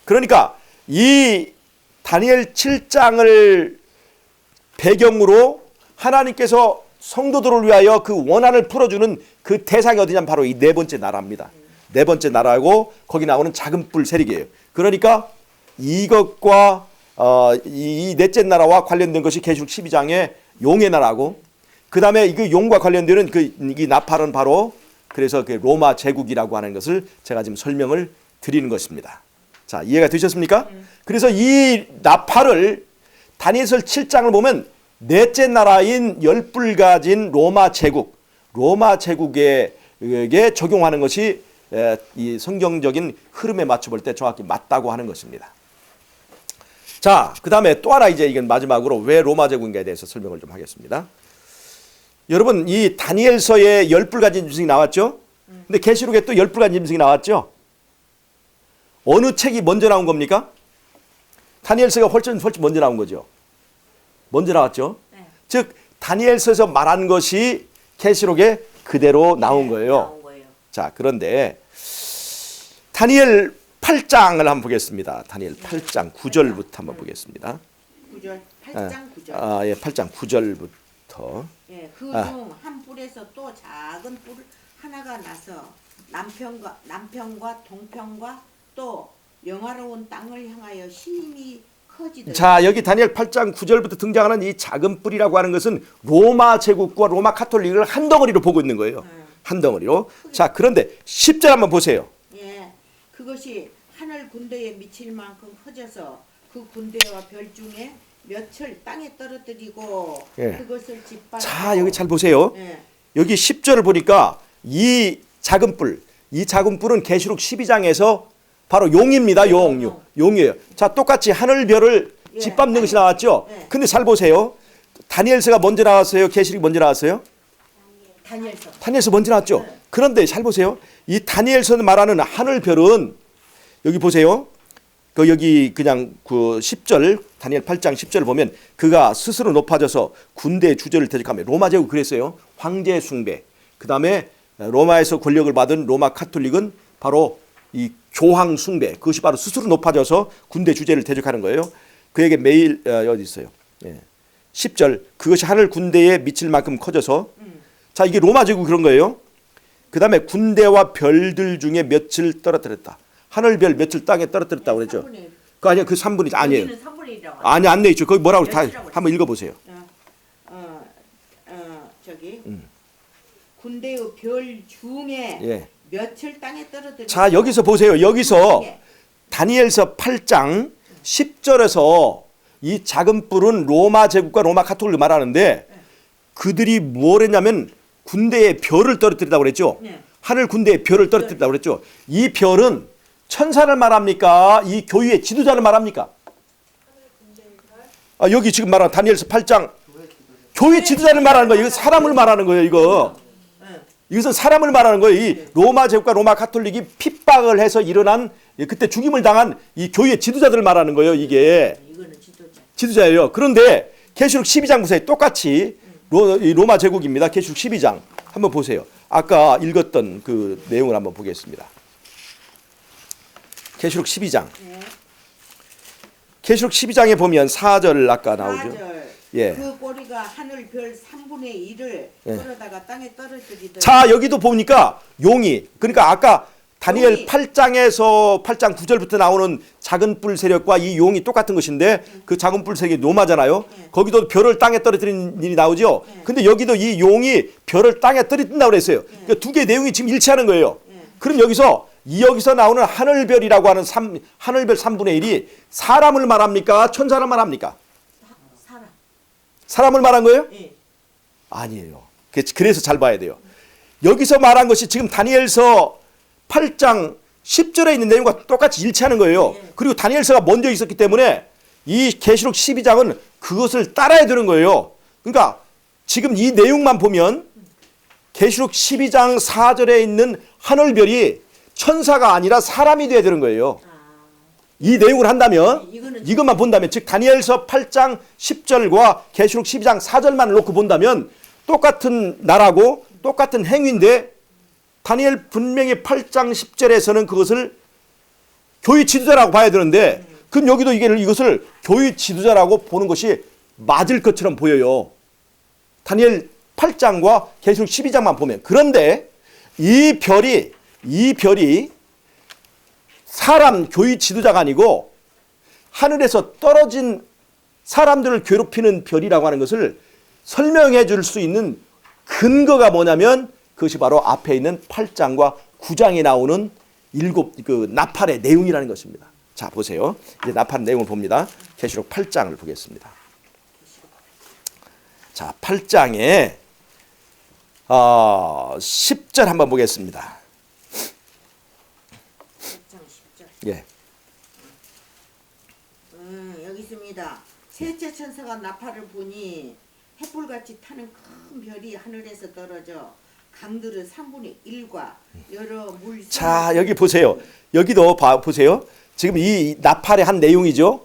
그러니까 이 다니엘 7장을 배경으로 하나님께서 성도들을 위하여 그 원한을 풀어주는 그 대상이 어디냐면 바로 이 네 번째 나라입니다. 네 번째 나라고 거기 나오는 작은 뿔 세력이에요. 그러니까 이것과 이 넷째 나라와 관련된 것이 계시록 12장의 용의 나라고 그 다음에 이 용과 관련되는 이 나팔은 바로 그래서 그 로마 제국이라고 하는 것을 제가 지금 설명을 드리는 것입니다. 자, 이해가 되셨습니까? 그래서 이 나팔을 다니엘서 7장을 보면 넷째 나라인 10뿔 가진 로마 제국에게 적용하는 것이 이 성경적인 흐름에 맞춰 볼 때 정확히 맞다고 하는 것입니다. 자, 그 다음에 또 하나 이제 이건 마지막으로 왜 로마 제국인가에 대해서 설명을 좀 하겠습니다. 여러분 이 다니엘서에 10뿔 가진 짐승이 나왔죠. 근데 계시록에 또 10뿔 가진 짐승이 나왔죠. 어느 책이 먼저 나온 겁니까? 다니엘서가 훨씬 먼저 나온 거죠. 먼저 나왔죠. 네. 즉 다니엘서에서 말한 것이 계시록에 그대로 나온 거예요. 나온 거예요. 자, 그런데 다니엘 8장을 한번 보겠습니다. 다니엘 8장 9절부터 한번 보겠습니다. 9절, 8장 9절. 예, 8장 9절부터. 예, 그중 한 뿔에서 또 작은 뿔 하나가 나서 남편과 동편과 또 영화로운 땅을 향하여 힘이 커지더라. 자, 여기 다니엘 8장 9절부터 등장하는 이 작은 뿔이라고 하는 것은 로마 제국과 로마 카톨릭을 한 덩어리로 보고 있는 거예요. 한 덩어리로. 자, 그런데 10절 한번 보세요. 예, 그것이 하늘 군대에 미칠 만큼 커져서 그 군대와 별 중에 몇을 땅에 떨어뜨리고 예. 그것을 짓밟고. 자, 여기 잘 보세요. 예, 여기 10절을 보니까 이 작은 뿔은 계시록 12장에서 바로 용입니다. 용이에요. 자, 똑같이 하늘별을 예. 짓밟는 것이 나왔죠. 예. 근데 잘 보세요. 다니엘서가 먼저 나왔어요? 계시록이 먼저 나왔어요? 다니엘서. 다니엘서 먼저 나왔죠. 네. 그런데 잘 보세요. 이 다니엘서 말하는 하늘별은 여기 보세요. 그 여기 그냥 그 10절 다니엘 8장 10절 보면 그가 스스로 높아져서 군대의 주저를 대적하며 로마 제국 그랬어요. 황제 숭배. 그다음에 로마에서 권력을 받은 로마 카톨릭은 바로 이 교황 숭배. 그것이 바로 스스로 높아져서 군대 주제를 대적하는 거예요. 그에게 매일 어디 있어요. 예. 10절 그것이 하늘 군대에 미칠 만큼 커져서 자 이게 로마 제국 그런 거예요. 그다음에 군대와 별들 중에 며칠 떨어뜨렸다. 하늘별 며칠 땅에 떨어뜨렸다고 그랬죠. 그 아니야 그 3분이 아니에요. 3분의 1이라고. 아니 안 돼 있죠. 거기 뭐라고 다 몇이라고 한번 읽어보세요. 저기 군대의 별 중에 예. 며칠 땅에 떨어뜨려. 자 여기서 보세요. 여기서 다니엘서 8장 10절에서 이 작은 뿔은 로마 제국과 로마 카톨릭을 말하는데 그들이 뭘 했냐면 군대의 별을 떨어뜨리다고 그랬죠. 네. 하늘 군대의 별을 떨어뜨리다고 그랬죠. 이 별은 천사를 말합니까? 이 교회의 지도자를 말합니까? 아, 여기 지금 말하는 다니엘서 8장 교회 지도자를 말하는 거예요. 이거 사람을 말하는 거예요. 이거. 이것은 사람을 말하는 거예요. 이 로마 제국과 로마 카톨릭이 핍박을 해서 일어난 그때 죽임을 당한 이 교회 지도자들을 말하는 거예요. 이게 이거는 지도자. 지도자예요. 그런데 계시록 12장 보세요. 똑같이 로마 제국입니다. 계시록 12장 한번 보세요. 아까 읽었던 그 내용을 한번 보겠습니다. 계시록 12장. 계시록 12장에 보면 4절 아까 나오죠. 4절. 예. 그 꼬리가 하늘 별 3분의 1을 끌어다가 땅에 떨어뜨리더니. 자 여기도 보니까 용이 그러니까 아까 다니엘 8장에서 8장 9절부터 나오는 작은 뿔 세력과 이 용이 똑같은 것인데 그 작은 뿔 세력이 로마잖아요. 거기도 별을 땅에 떨어뜨리는 일이 나오죠. 근데 여기도 이 용이 별을 땅에 떨어뜨린다고 그랬어요. 그러니까 두 개의 내용이 지금 일치하는 거예요. 그럼 여기서 나오는 하늘별이라고 하는 하늘별 3분의 1이 사람을 말합니까? 천사를 말합니까? 사람. 사람을 말한 거예요? 예. 아니에요. 그래서 잘 봐야 돼요. 여기서 말한 것이 지금 다니엘서 8장 10절에 있는 내용과 똑같이 일치하는 거예요. 그리고 다니엘서가 먼저 있었기 때문에 이 계시록 12장은 그것을 따라야 되는 거예요. 그러니까 지금 이 내용만 보면 계시록 12장 4절에 있는 하늘별이 천사가 아니라 사람이 돼야 되는 거예요. 이 내용을 한다면 이것만 본다면 즉 다니엘서 8장 10절과 계시록 12장 4절만 놓고 본다면 똑같은 나라고 똑같은 행위인데 다니엘 분명히 8장 10절에서는 그것을 교회 지도자라고 봐야 되는데 그럼 여기도 이것을 교회 지도자라고 보는 것이 맞을 것처럼 보여요. 다니엘 8장과 계시록 12장만 보면. 그런데 이 별이 사람 교회 지도자가 아니고 하늘에서 떨어진 사람들을 괴롭히는 별이라고 하는 것을 설명해 줄 수 있는 근거가 뭐냐면 그것이 바로 앞에 있는 8장과 9장에 나오는 7그 나팔의 내용이라는 것입니다. 자, 보세요. 이제 나팔 내용을 봅니다. 계시록 8장을 보겠습니다. 자, 8장에 10절 한번 보겠습니다. 8장 10절. 예. 여기 있습니다. 셋째 천사가 나팔을 보니 햇불같이 타는 큰 별이 하늘에서 떨어져 강들은 3분의 1과 여러 물. 자, 여기 보세요. 여기도 보세요. 지금 이 나팔의 한 내용이죠.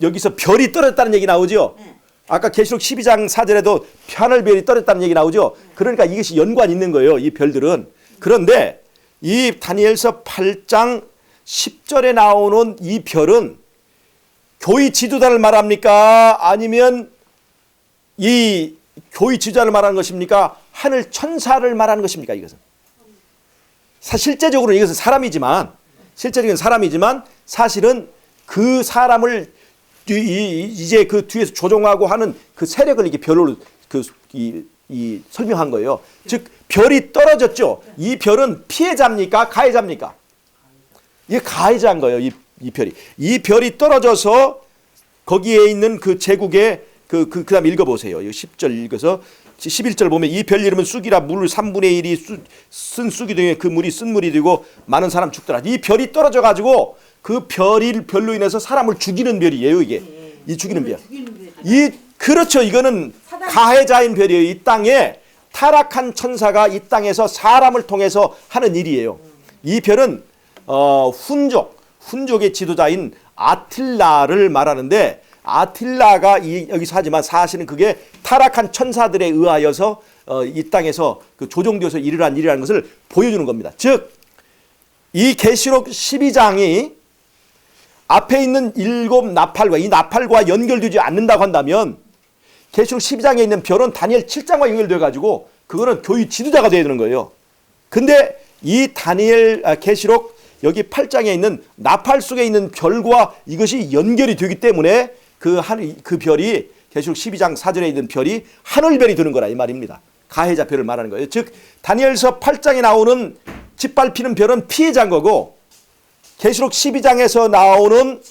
여기서 별이 떨어졌다는 얘기 나오죠. 네. 아까 계시록 12장 4절에도 하늘별이 떨어졌다는 얘기 나오죠. 그러니까 이것이 연관이 있는 거예요. 이 별들은. 그런데 이 다니엘서 8장 10절에 나오는 이 별은 교회 지도자를 말합니까? 아니면 이 교회 지도자를 말하는 것입니까? 하늘 천사를 말하는 것입니까? 이것은 실제적으로 이것은 사람이지만 사실은 그 사람을 이제 그 뒤에서 조종하고 하는 그 세력을 이렇게 별로 설명한 거예요. 즉 별이 떨어졌죠. 이 별은 피해자입니까? 가해자입니까? 이게 가해자인 거예요. 이 별이. 이 별이 떨어져서 거기에 있는 그 제국의 그다음 읽어보세요. 10절 읽어서 11절 보면 이 별 이름은 쑥이라 물 3분의 1이 쓴 쑥이 되며 그 물이 쓴 물이 되고 많은 사람 죽더라. 이 별이 떨어져 가지고 그 별로 인해서 사람을 죽이는 별이에요. 이게 이 죽이는 별. 이 그렇죠. 이거는 가해자인 별이에요. 이 땅에 타락한 천사가 이 땅에서 사람을 통해서 하는 일이에요. 이 별은 훈족의 지도자인 아틸라를 말하는데 아틸라가 여기서 하지만 사실은 그게 타락한 천사들에 의하여서 이 땅에서 그 조종되어서 일어난 일이라는 것을 보여주는 겁니다. 즉, 이 계시록 12장이 앞에 있는 7 나팔과 이 나팔과 연결되지 않는다고 한다면 계시록 12장에 있는 별은 다니엘 7장과 연결되어 가지고 그거는 교회 지도자가 되어야 되는 거예요. 근데 이 다니엘 계시록 여기 8장에 있는 나팔 속에 있는 별과 이것이 연결이 되기 때문에 그 별이 계시록 12장 4절에 있는 별이 하늘별이 되는 거라 이 말입니다. 가해자 별을 말하는 거예요. 즉 다니엘서 8장에 나오는 짓밟히는 별은 피해자인 거고 계시록 12장에서 나오는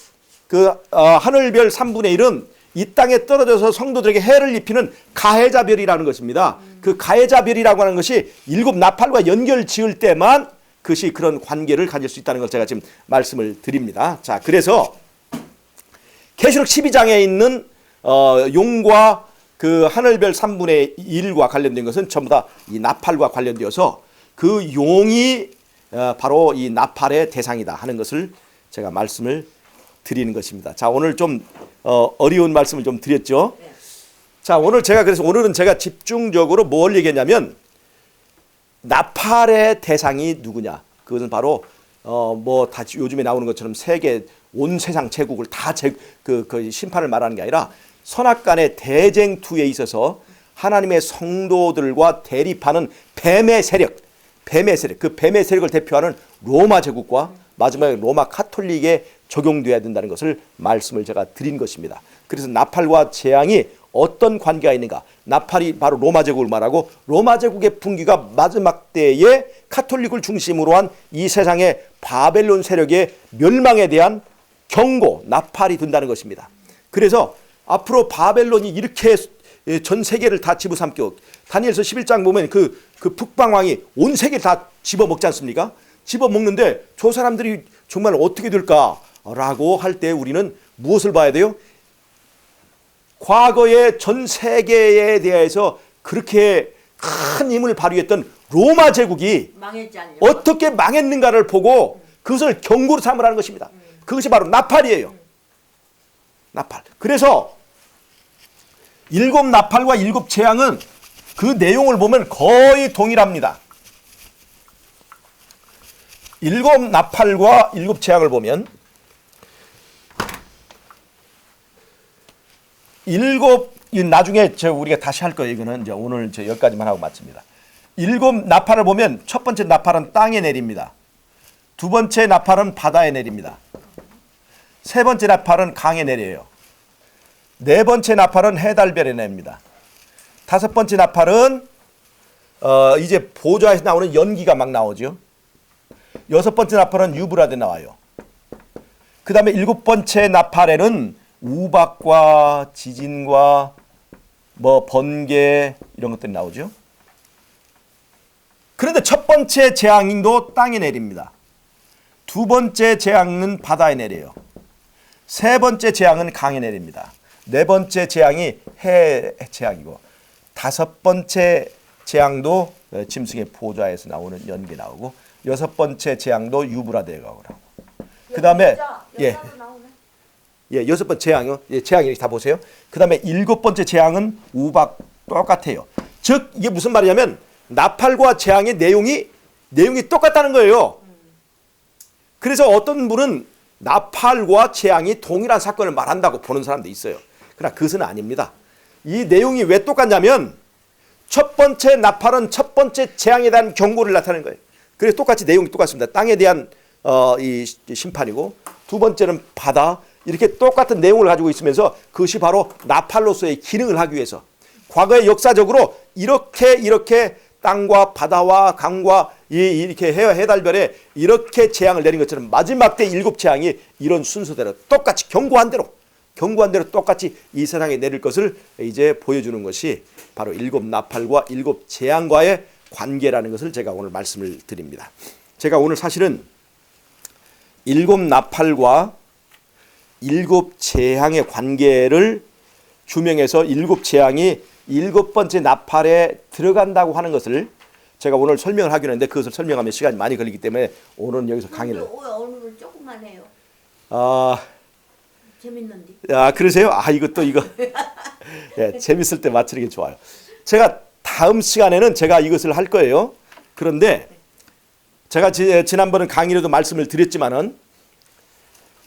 그 하늘별 3분의 1은 이 땅에 떨어져서 성도들에게 해를 입히는 가해자 별이라는 것입니다. 그 가해자 별이라고 하는 것이 7 나팔과 연결 지을 때만 그것이 그런 관계를 가질 수 있다는 걸 제가 지금 말씀을 드립니다. 자, 그래서 계시록 12장에 있는 용과 그 하늘별 3분의 1과 관련된 것은 전부 다 이 나팔과 관련되어서 그 용이 바로 이 나팔의 대상이다 하는 것을 제가 말씀을 드리는 것입니다. 자, 오늘 좀 어려운 말씀을 좀 드렸죠. 자, 오늘은 제가 집중적으로 뭘 얘기했냐면 나팔의 대상이 누구냐? 그것은 바로 다 요즘에 나오는 것처럼 세계 온 세상 제국을 다 그 심판을 말하는 게 아니라 선악간의 대쟁투에 있어서 하나님의 성도들과 대립하는 뱀의 세력, 그 뱀의 세력을 대표하는 로마 제국과 마지막에 로마 카톨릭에 적용돼야 된다는 것을 말씀을 제가 드린 것입니다. 그래서 나팔과 재앙이 어떤 관계가 있는가? 나팔이 바로 로마 제국을 말하고 로마 제국의 분기가 마지막 때에 카톨릭을 중심으로 한 이 세상의 바벨론 세력의 멸망에 대한 경고, 나팔이 된다는 것입니다. 그래서 앞으로 바벨론이 이렇게 전 세계를 다 집어삼켜 다니엘서 11장 보면 그 북방왕이 온 세계를 다 집어먹지 않습니까? 집어먹는데 저 사람들이 정말 어떻게 될까라고 할 때 우리는 무엇을 봐야 돼요? 과거에 전 세계에 대해서 그렇게 큰 힘을 발휘했던 로마 제국이 어떻게 망했는가를 보고 그것을 경고로 삼으라는 것입니다. 그것이 바로 나팔이에요. 나팔. 그래서 7 나팔과 7 재앙은 그 내용을 보면 거의 동일합니다. 7 나팔과 7 재앙을 보면 7 나중에 우리가 다시 할 거예요. 이거는 이제 오늘 여기까지만 하고 마칩니다. 7 나팔을 보면 첫 번째 나팔은 땅에 내립니다. 두 번째 나팔은 바다에 내립니다. 세 번째 나팔은 강에 내려요. 네 번째 나팔은 해달별에 내립니다. 다섯 번째 나팔은 이제 보좌에서 나오는 연기가 막 나오죠. 여섯 번째 나팔은 유브라데 나와요. 그 다음에 7번째 나팔에는 우박과 지진과 번개 이런 것들이 나오죠. 그런데 첫 번째 재앙도 땅에 내립니다. 두 번째 재앙은 바다에 내려요. 세 번째 재앙은 강에 내립니다. 네 번째 재앙이 해 재앙이고 다섯 번째 재앙도 짐승의 보좌에서 나오는 연기 나오고 여섯 번째 재앙도 유브라데가 나오고 그 다음에 여섯 번째 재앙이요. 재앙 이렇게 다 보세요. 그 다음에 7번째 재앙은 우박 똑같아요. 즉 이게 무슨 말이냐면 나팔과 재앙의 내용이 똑같다는 거예요. 그래서 어떤 분은 나팔과 재앙이 동일한 사건을 말한다고 보는 사람도 있어요. 그러나 그것은 아닙니다. 이 내용이 왜 똑같냐면 첫 번째 나팔은 첫 번째 재앙에 대한 경고를 나타내는 거예요. 그래서 똑같이 내용이 똑같습니다. 땅에 대한 이 심판이고 두 번째는 바다 이렇게 똑같은 내용을 가지고 있으면서 그것이 바로 나팔로서의 기능을 하기 위해서 과거의 역사적으로 이렇게 땅과 바다와 강과 이렇게 해달별에 이렇게 재앙을 내린 것처럼 마지막 때 7 재앙이 이런 순서대로 똑같이 경고한 대로 경고한 대로 똑같이 이 세상에 내릴 것을 이제 보여주는 것이 바로 일곱 나팔과 일곱 재앙과의 관계라는 것을 제가 오늘 말씀을 드립니다. 제가 오늘 사실은 일곱 나팔과 일곱 재앙의 관계를 규명해서 일곱 재앙이 일곱 번째 나팔에 들어간다고 하는 것을 제가 오늘 설명을 하기로 했는데 그것을 설명하면 시간이 많이 걸리기 때문에 오늘은 여기서 강의를 오늘은 조금만 해요. 아, 재밌는데. 그러세요? 이것도 이거 예, 재밌을 때 맞추는 게 좋아요. 제가 다음 시간에는 제가 이것을 할 거예요. 그런데 제가 지난번에 강의로도 말씀을 드렸지만은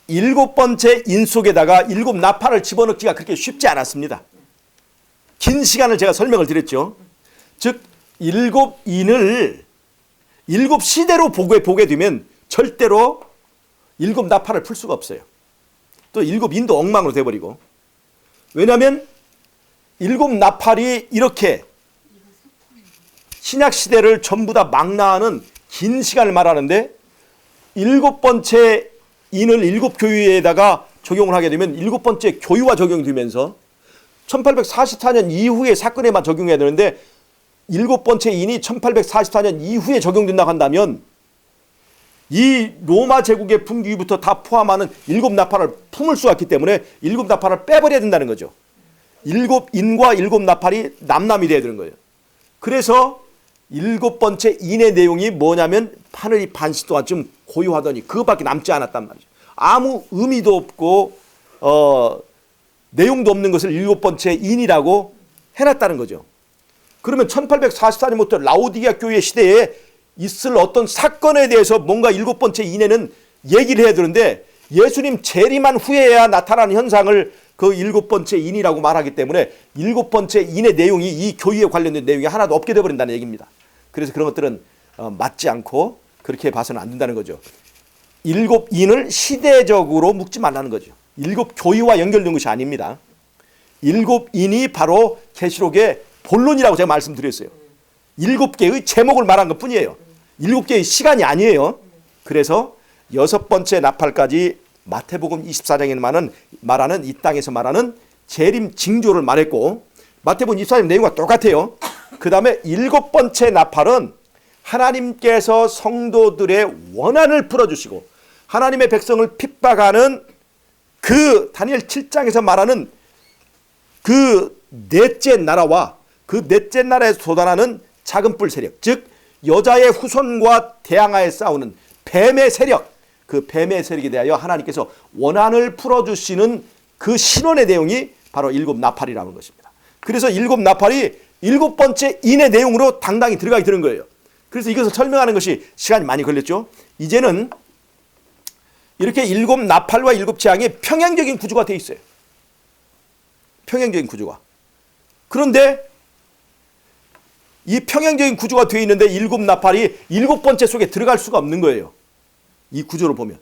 일곱 번째 인 속에다가 일곱 나팔을 집어넣기가 그렇게 쉽지 않았습니다. 긴 시간을 제가 설명을 드렸죠. 즉 일곱 인을 일곱 시대로 보게 되면 절대로 일곱 나팔을 풀 수가 없어요. 또 일곱 인도 엉망으로 돼버리고. 왜냐하면 일곱 나팔이 이렇게 신약 시대를 전부 다 망라하는 긴 시간을 말하는데 일곱 번째 인을 일곱 교회에다가 적용을 하게 되면 일곱 번째 교회와 적용되면서 1844년 이후의 사건에만 적용해야 되는데 일곱 번째 인이 1844년 이후에 적용된다고 한다면 이 로마 제국의 분기부터 다 포함하는 일곱 나팔을 품을 수가 있기 때문에 일곱 나팔을 빼버려야 된다는 거죠. 일곱 인과 일곱 나팔이 남남이 돼야 되는 거예요. 그래서 일곱 번째 인의 내용이 뭐냐면 하늘이 반시 동안 좀 고요하더니 그것밖에 남지 않았단 말이죠. 아무 의미도 없고 내용도 없는 것을 일곱 번째 인이라고 해놨다는 거죠. 그러면 1844년부터 라오디게아 교회 시대에 있을 어떤 사건에 대해서 뭔가 일곱 번째 인에는 얘기를 해야 되는데 예수님 재림한 후에야 나타나는 현상을 그 일곱 번째 인이라고 말하기 때문에 일곱 번째 인의 내용이 이 교회에 관련된 내용이 하나도 없게 되어버린다는 얘기입니다. 그래서 그런 것들은 맞지 않고 그렇게 봐서는 안 된다는 거죠. 일곱 인을 시대적으로 묶지 말라는 거죠. 일곱 교회와 연결된 것이 아닙니다. 일곱 인이 바로 계시록의 본론이라고 제가 말씀드렸어요. 일곱 개의 제목을 말한 것 뿐이에요. 일곱 개의 시간이 아니에요. 그래서 여섯 번째 나팔까지 마태복음 24장에 말하는 이 땅에서 말하는 재림 징조를 말했고 마태복음 24장 내용과 똑같아요. 그 다음에 일곱 번째 나팔은 하나님께서 성도들의 원한을 풀어주시고 하나님의 백성을 핍박하는 그 다니엘 7장에서 말하는 그 넷째 나라와 그 넷째 나라에 솟아나는 작은 뿔 세력, 즉 여자의 후손과 대항하에 싸우는 뱀의 세력, 그 뱀의 세력에 대하여 하나님께서 원한을 풀어주시는 그 신원의 내용이 바로 일곱 나팔이라는 것입니다. 그래서 일곱 나팔이 일곱 번째 인의 내용으로 당당히 들어가게 되는 거예요. 그래서 이것을 설명하는 것이 시간이 많이 걸렸죠. 이제는 이렇게 일곱 나팔과 일곱 재앙이 평행적인 구조가 되어 있어요. 평행적인 구조가. 그런데 이 평행적인 구조가 되어 있는데 일곱 나팔이 일곱 번째 속에 들어갈 수가 없는 거예요. 이 구조를 보면.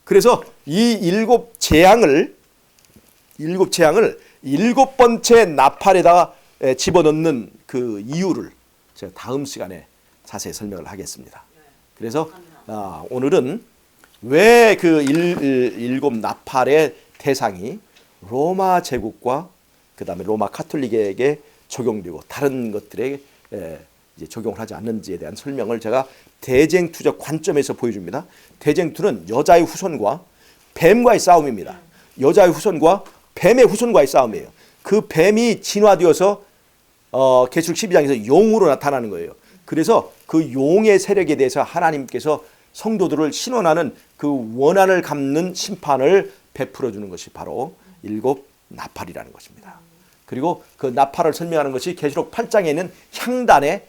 그래서 이 일곱 재앙을 일곱 번째 나팔에다가 집어넣는 그 이유를 제가 다음 시간에 자세히 설명을 하겠습니다. 그래서 오늘은 왜 그 일곱 나팔의 대상이 로마 제국과 그 다음에 로마 카톨릭에게 적용되고 다른 것들에 이제 적용을 하지 않는지에 대한 설명을 제가 대쟁투적 관점에서 보여줍니다. 대쟁투는 여자의 후손과 뱀과의 싸움입니다. 여자의 후손과 뱀의 후손과의 싸움이에요. 그 뱀이 진화되어서 계시록 12장에서 용으로 나타나는 거예요. 그래서 그 용의 세력에 대해서 하나님께서 성도들을 신원하는 그 원한을 갚는 심판을 베풀어 주는 것이 바로 일곱 나팔이라는 것입니다. 그리고 그 나팔을 설명하는 것이 계시록 8장에 있는 향단의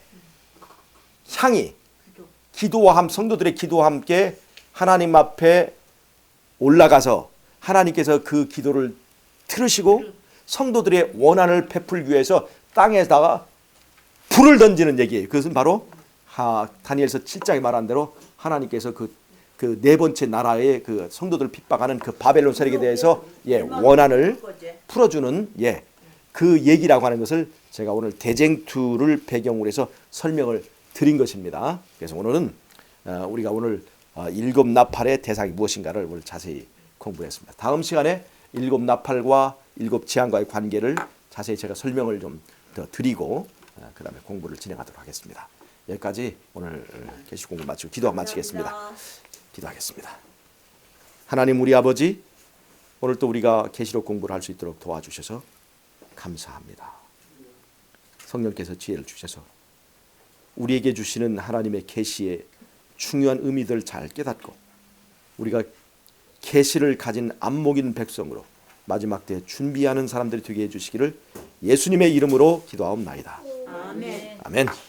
향이 기도와 성도들의 기도와 함께 하나님 앞에 올라가서 하나님께서 그 기도를 들으시고 성도들의 원한을 베풀기 위해서 땅에다가 불을 던지는 얘기예요. 그것은 바로 다니엘서 7장에 말한 대로 하나님께서 그 네 번째 나라의 그 성도들을 핍박하는 그 바벨론 세력에 대해서 원한을 풀어주는 그 얘기라고 하는 것을 제가 오늘 대쟁투를 배경으로 해서 설명을 드린 것입니다. 그래서 오늘은 우리가 오늘 일곱 나팔의 대상이 무엇인가를 오늘 자세히 공부했습니다. 다음 시간에 일곱 나팔과 일곱 재앙과의 관계를 자세히 제가 설명을 좀 더 드리고 그다음에 공부를 진행하도록 하겠습니다. 여기까지 오늘 계시 공부 마치고 기도 마치겠습니다. 기도하겠습니다. 하나님 우리 아버지, 오늘 또 우리가 계시록 공부를 할 수 있도록 도와주셔서 감사합니다. 성령께서 지혜를 주셔서 우리에게 주시는 하나님의 계시의 중요한 의미들 잘 깨닫고 우리가 계시를 가진 안목인 백성으로 마지막 때 준비하는 사람들이 되게 해주시기를 예수님의 이름으로 기도하옵나이다. 아멘. 아멘.